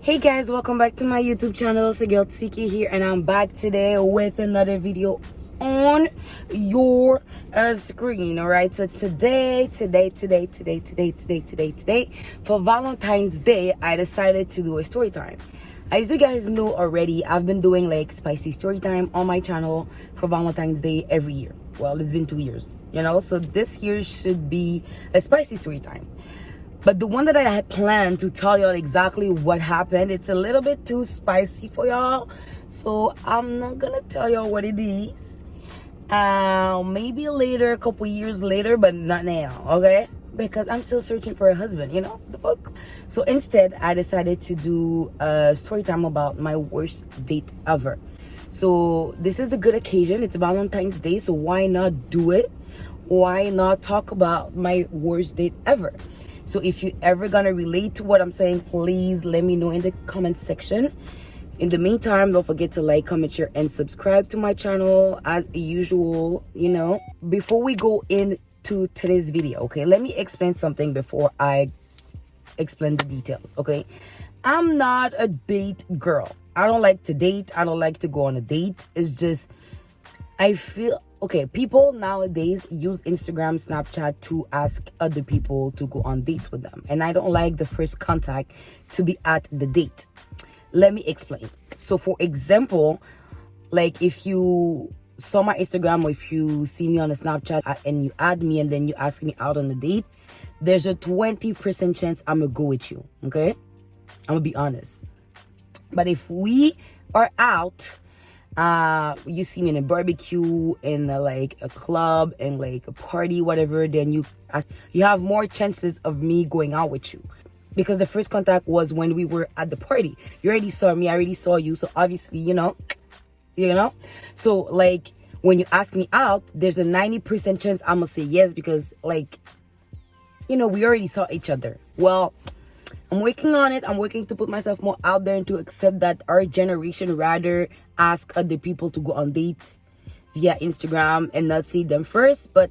Hey guys, welcome back to my YouTube channel. It's your girl Tiki here, and I'm back today with another video on your screen. All right, so today for Valentine's Day, I decided to do a story time. As you guys know already, I've been doing like spicy story time on my channel for Valentine's Day every year. Well, it's been 2 years, so this year should be a spicy story time. But the one that I had planned to tell y'all exactly what happened, it's a little bit too spicy for y'all. So I'm not gonna tell y'all what it is. Maybe later, a couple years later, but not now, okay? Because I'm still searching for a husband, the fuck? So instead, I decided to do a story time about my worst date ever. So this is the good occasion. It's Valentine's Day, so why not do it? Why not talk about my worst date ever? So if you ever gonna relate to what I'm saying, please let me know in the comment section. In the meantime, don't forget to like, comment, share, and subscribe to my channel as usual, Before we go into today's video, okay, let me explain something before I explain the details, okay? I'm not a date girl. I don't like to date. I don't like to go on a date. It's just, I feel... Okay, people nowadays use Instagram, Snapchat to ask other people to go on dates with them. And I don't like the first contact to be at the date. Let me explain. So for example, like if you saw my Instagram or if you see me on a Snapchat and you add me and then you ask me out on a date, there's a 20% chance I'm gonna go with you, okay? I'm gonna be honest. But if we are out... you see me in a barbecue, in like a club, in like a party, whatever, then you have more chances of me going out with you, because the first contact was when we were at the party. You already saw me, I already saw you, so obviously so like when you ask me out, there's a 90% chance I'm gonna say yes, because like we already saw each other. Well, I'm working on it. I'm working to put myself more out there and to accept that our generation rather ask other people to go on dates via Instagram and not see them first. But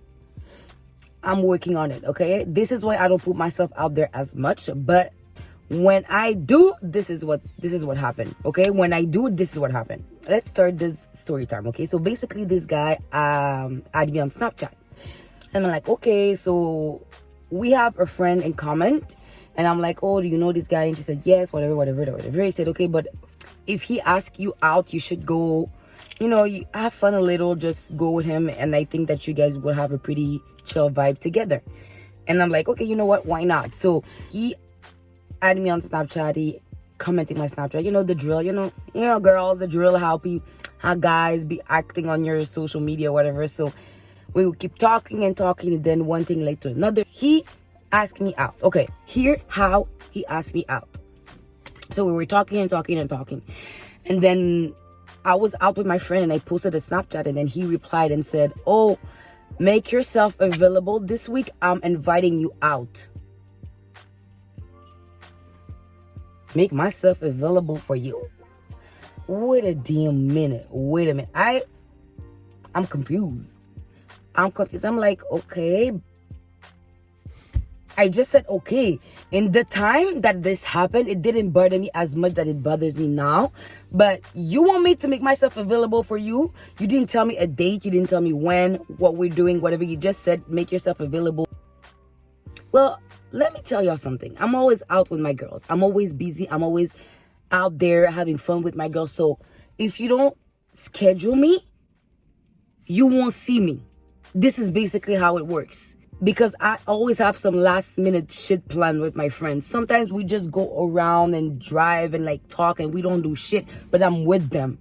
I'm working on it, okay? This is why I don't put myself out there as much. But when I do, this is what happened, okay? When I do, this is what happened. Let's start this story time, okay? So basically, this guy added me on Snapchat. And I'm like, okay, so we have a friend in common. And I'm like, oh, do you know this guy? And she said, yes, whatever. He said, okay, but if he asks you out, you should go, you have fun a little, just go with him. And I think that you guys will have a pretty chill vibe together. And I'm like, okay, you know what? Why not? So he added me on Snapchat. He commented my Snapchat. You know the drill, girls, the drill, how guys be acting on your social media, whatever. So we would keep talking, and then one thing led to another. He asked me out. Okay, here how he asked me out. So we were talking. And then I was out with my friend and I posted a Snapchat, and then he replied and said, oh, make yourself available this week. I'm inviting you out. Make myself available for you? Wait a damn minute. Wait a minute. I'm confused. I'm like, okay. I just said, okay. In the time that this happened, it didn't bother me as much that it bothers me now. But you want me to make myself available for you? You didn't tell me a date. You didn't tell me when, what we're doing, whatever. You just said, make yourself available. Well, let me tell y'all something. I'm always out with my girls. I'm always busy. I'm always out there having fun with my girls. So if you don't schedule me, you won't see me. This is basically how it works. Because I always have some last minute shit planned with my friends. Sometimes we just go around and drive and like talk and we don't do shit, but I'm with them.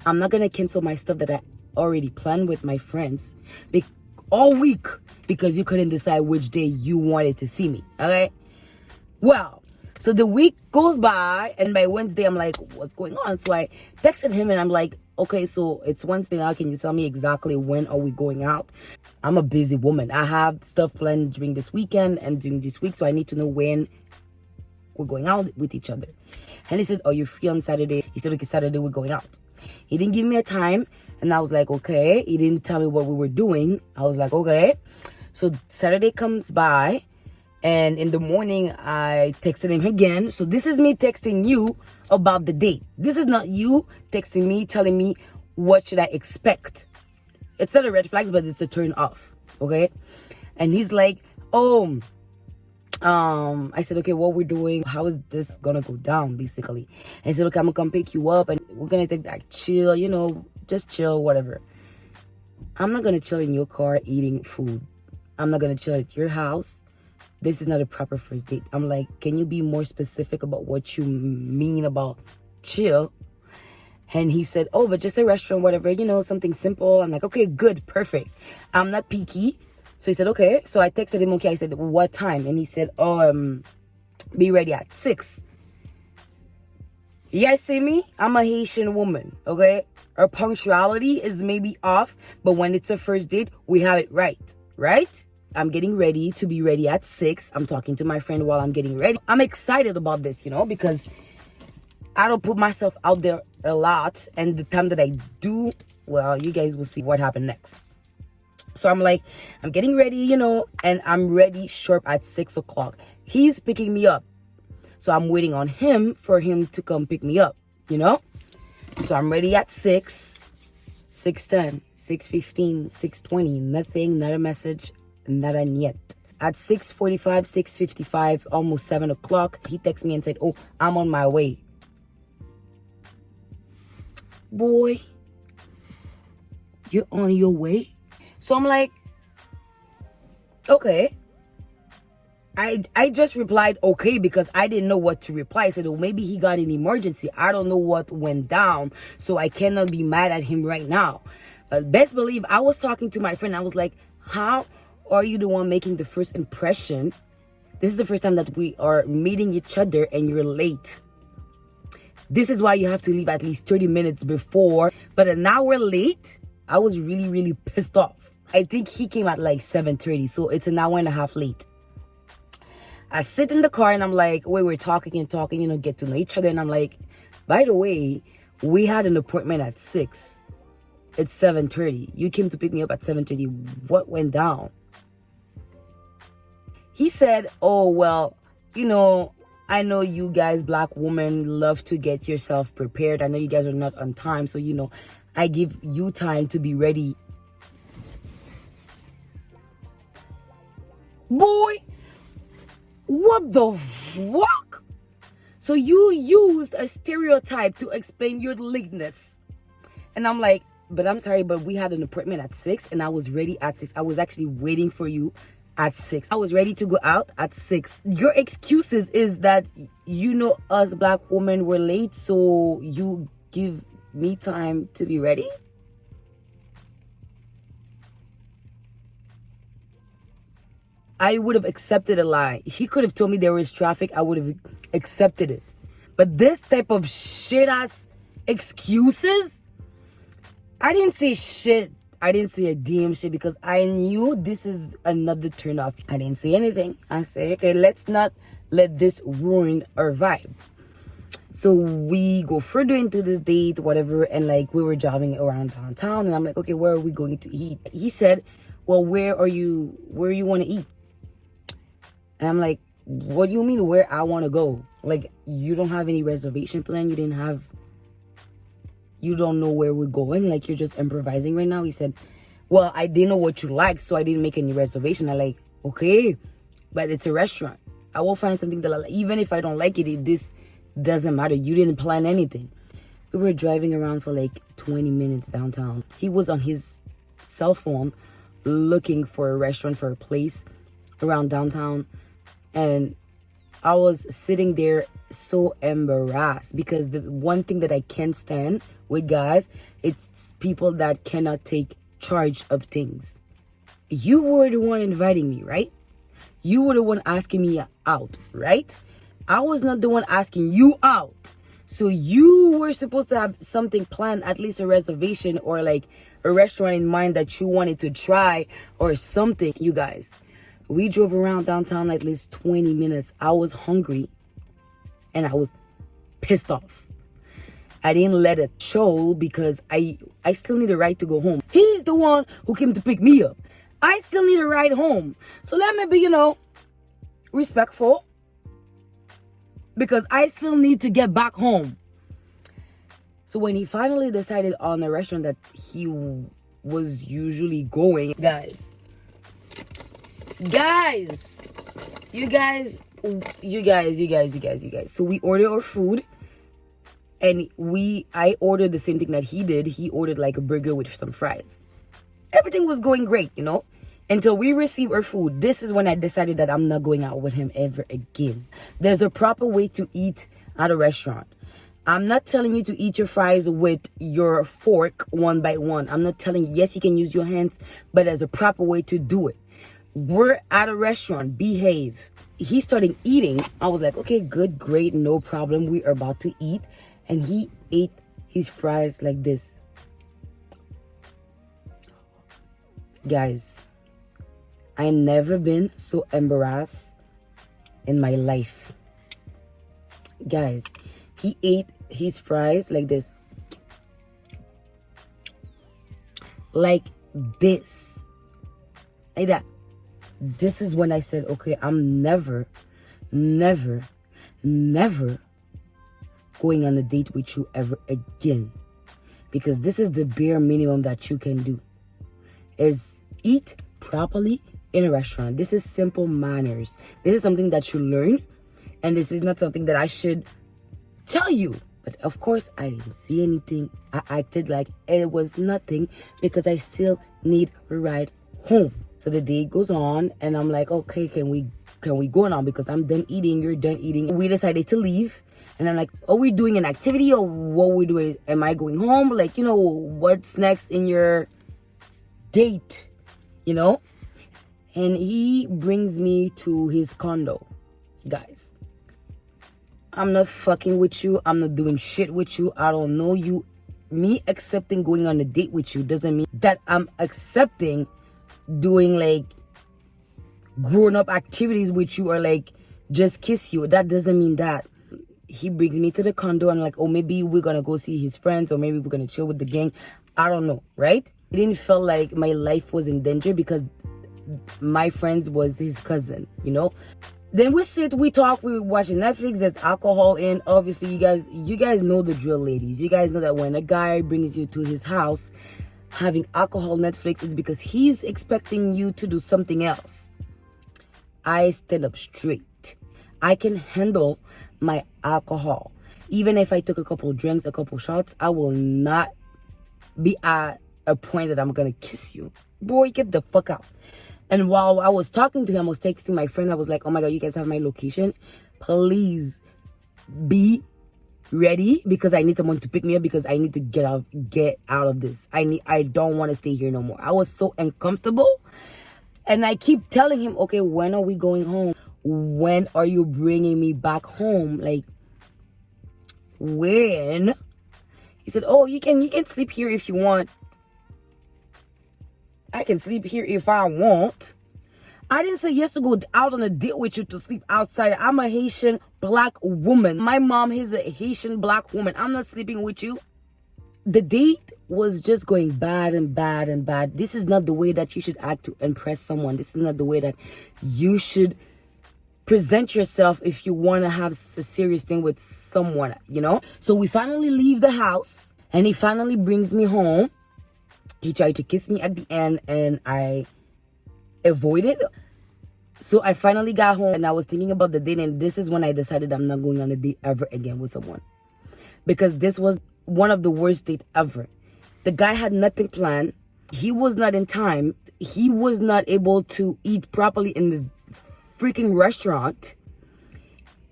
I'm not gonna cancel my stuff that I already planned with my friends all week because you couldn't decide which day you wanted to see me, okay? Well, so the week goes by, and by Wednesday I'm like, what's going on? So I texted him and I'm like, okay, so it's Wednesday now. Can you tell me exactly when are we going out? I'm a busy woman. I have stuff planned during this weekend and during this week, so I need to know when we're going out with each other. And he said, are you free on Saturday? He said, okay, Saturday we're going out. He didn't give me a time, and I was like, okay. He didn't tell me what we were doing. I was like, okay. So Saturday comes by, And in the morning, I texted him again. So this is me texting you about the date. This is not you texting me, telling me what should I expect. It's not a red flag, but it's a turn off. Okay. And he's like, oh, I said, okay, what we're doing, how is this gonna go down, basically? And he said, okay, I'm gonna come pick you up and we're gonna take that chill, just chill, whatever. I'm not gonna chill in your car eating food. I'm not gonna chill at your house. This is not a proper first date. I'm like, can you be more specific about what you mean about chill? And he said, oh, but just a restaurant, whatever, something simple. I'm like, okay, good, perfect. I'm not picky. So he said, okay. So I texted him, okay. I said, what time? And he said, be ready at 6. You guys see me? I'm a Haitian woman, okay? Our punctuality is maybe off, but when it's a first date, we have it right? I'm getting ready to be ready at 6. I'm talking to my friend while I'm getting ready. I'm excited about this, because I don't put myself out there a lot. And the time that I do, well, you guys will see what happened next. So I'm like, I'm getting ready, and I'm ready sharp at 6 o'clock. He's picking me up. So I'm waiting on him for him to come pick me up, So I'm ready at 6, 6:10, 6:15, 6:20. Nothing, not a message. Nada yet. At 6:45, 6:55, almost 7 o'clock, he texted me and said, oh, I'm on my way. Boy, you're on your way? So I'm like, okay. I just replied, okay, because I didn't know what to reply. I said, oh, maybe he got an emergency. I don't know what went down, so I cannot be mad at him right now. But best believe I was talking to my friend. I was like, how are you the one making the first impression? This is the first time that we are meeting each other and you're late. This is why you have to leave at least 30 minutes before. But an hour late, I was really, really pissed off. I think he came at like 7:30, so it's an hour and a half late. I sit in the car and I'm like, we're talking and talking, get to know each other. And I'm like, by the way, we had an appointment at 6. It's 7:30. You came to pick me up at 7:30. What went down? He said, oh, well, I know you guys, black women, love to get yourself prepared. I know you guys are not on time. So, I give you time to be ready. Boy, what the fuck? So you used a stereotype to explain your lateness. And I'm like, but I'm sorry, but we had an appointment at 6 and I was ready at 6. I was actually waiting for you at 6. I was ready to go out at 6. Your excuses is that, us black women were late, so you give me time to be ready? I would have accepted a lie. He could have told me there was traffic. I would have accepted it. But this type of shit-ass excuses, I didn't say shit. I didn't say a damn shit because I knew this is another turn off. I didn't say anything. I said, okay, let's not let this ruin our vibe. So we go further into this date, whatever, and like we were driving around downtown, and I'm like, okay, where are we going to eat? He said, well, where you want to eat? And I'm like, what do you mean where I want to go? Like, you don't have any reservation plan? You don't know where we're going? Like, you're just improvising right now? He said, well, I didn't know what you like, so I didn't make any reservation. I'm like, okay, but it's a restaurant. I will find something that I like. Even if I don't like it, this doesn't matter. You didn't plan anything. We were driving around for like 20 minutes downtown. He was on his cell phone looking for a restaurant, for a place around downtown. And I was sitting there so embarrassed because the one thing that I can't stand with guys, it's people that cannot take charge of things. You were the one inviting me, right? You were the one asking me out, right? I was not the one asking you out. So you were supposed to have something planned, at least a reservation or like a restaurant in mind that you wanted to try or something. You guys, we drove around downtown at least 20 minutes. I was hungry and I was pissed off. I didn't let it show because I still need a ride to go home. He's the one who came to pick me up. I still need a ride home. So let me be, respectful because I still need to get back home. So when he finally decided on a restaurant that he was usually going, guys, you guys. So we ordered our food, and I ordered the same thing that he did. He ordered like a burger with some fries. Everything was going great, you know, until we received our food. This is when I decided that I'm not going out with him ever again. There's a proper way to eat at a restaurant. I'm not telling you to eat your fries with your fork one by one. I'm not telling you, yes, you can use your hands, but there's a proper way to do it. We're at a restaurant, behave. He started eating. I was like, okay, good, great, no problem. We are about to eat. And he ate his fries like this. Guys, I never been so embarrassed in my life. Guys, he ate his fries like this. Like this. Like that. This is when I said, okay, I'm never going on a date with you ever again. Because this is the bare minimum that you can do. Is eat properly in a restaurant. This is simple manners. This is something that you learn. And this is not something that I should tell you. But of course, I didn't see anything. I acted like it was nothing because I still need a ride home. So the day goes on and I'm like, okay, can we go now? Because I'm done eating, you're done eating. We decided to leave. And I'm like, are we doing an activity or what we doing? Am I going home? Like, you know, what's next in your date? You know? And he brings me to his condo. Guys, I'm not fucking with you. I'm not doing shit with you. I don't know you. Me accepting going on a date with you doesn't mean that I'm accepting doing like grown-up activities with you or like just kiss you. That doesn't mean that. He brings me to the condo and like, oh, maybe we're gonna go see his friends or maybe we're gonna chill with the gang. I don't know, right? It didn't feel like my life was in danger because my friends was his cousin, you know? Then we sit, we talk, we watch Netflix, there's alcohol in. Obviously, you guys know the drill, ladies. You guys know that when a guy brings you to his house having alcohol, Netflix, it's because he's expecting you to do something else. I stand up straight. I can handle my alcohol. Even if I took a couple drinks, a couple shots, I will not be at a point that I'm gonna kiss you. Boy, get the fuck out. And while I was talking to him, I was texting my friend. I was like, oh my God, you guys have my location. Please be ready because I need someone to pick me up because I need to get out of this. I don't want to stay here no more. I was so uncomfortable. And I keep telling him, okay, when are we going home? When are you bringing me back home? Like, when? He said, oh, you can sleep here if you want. I can sleep here if I want. I didn't say yes to go out on a date with you to sleep outside. I'm a Haitian black woman. My mom is a Haitian black woman. I'm not sleeping with you. The date was just going bad and bad and bad. This is not the way that you should act to impress someone. This is not the way that you should present yourself if you want to have a serious thing with someone, you know? So we finally leave the house and he finally brings me home. He tried to kiss me at the end and I avoided. So I finally got home and I was thinking about the date, and this is when I decided I'm not going on a date ever again with someone. Because this was one of the worst dates ever. The guy had nothing planned. He was not in time. He was not able to eat properly in the freaking restaurant.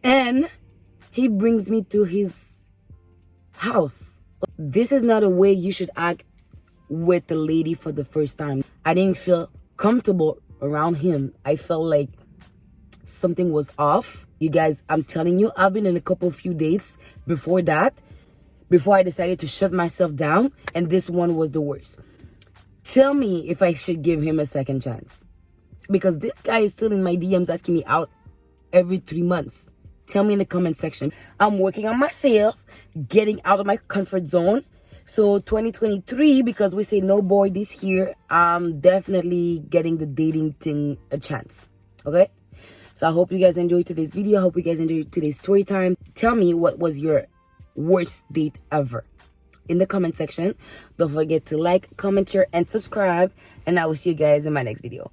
And he brings me to his house. This is not a way you should act with the lady for the first time. I didn't feel comfortable around him. I felt like something was off. You guys, I'm telling you, I've been in a few dates before that, before I decided to shut myself down, and this one was the worst. Tell me if I should give him a second chance, because this guy is still in my DMs asking me out every 3 months. Tell me in the comment section. I'm working on myself, getting out of my comfort zone. So 2023, because we say no boy this year, I'm definitely getting the dating thing a chance. Okay? So I hope you guys enjoyed today's video. I hope you guys enjoyed today's story time. Tell me what was your worst date ever in the comment section. Don't forget to like, comment, share, and subscribe. And I will see you guys in my next video.